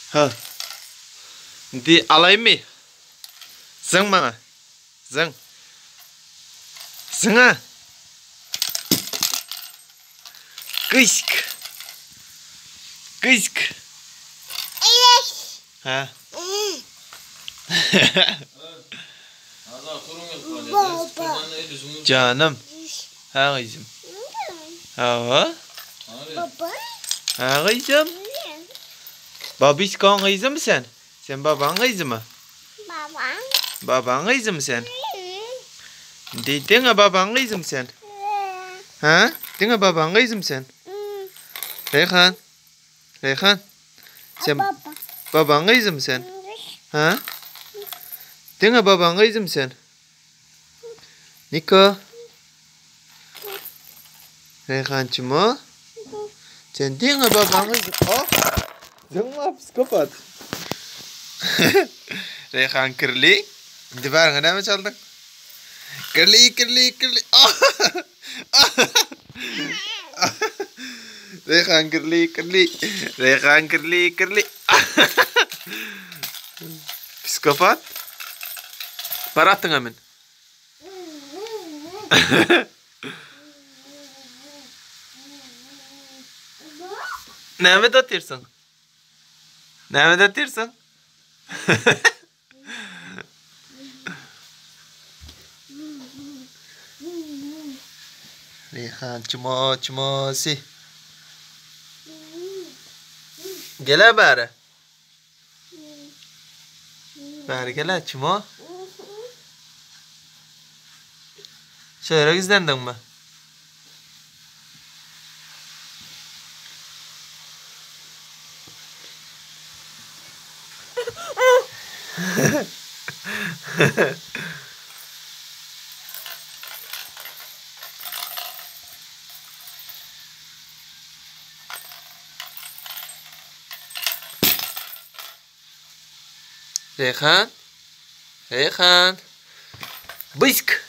Ha. Di alayım mı? Zın bana. Zın. Zına. Kışk. Kışk. Ha. Canım. Ha kızım. Ha. Ha kızım. Babişkon kızı mı sen? Sen baban kızı mı? Baban kızı mı sen? Dedin baban kızı mı sen? Ha? Dedin baban kızı mı sen? Reyhan. Reyhan. Sen baban kızı mı sen? Ha? Dedin baban kızı mı sen? Niko. Reyhancığım o. Sen dedin baban kızı. Oh. Zıngma psikopat. Reyhan kirli. Şimdi var ne mi çaldın? Kirli. Oh. Reyhan kirli. Reyhan kirli. Psikopat. Para attın hemen. Ne mi atıyorsun? Ne mi atıyorsun? Reyhan çimosi. Gel bari. Bari gel çimo. Şöyle gizlendin mi? Reyhan. Reyhan. Bısk.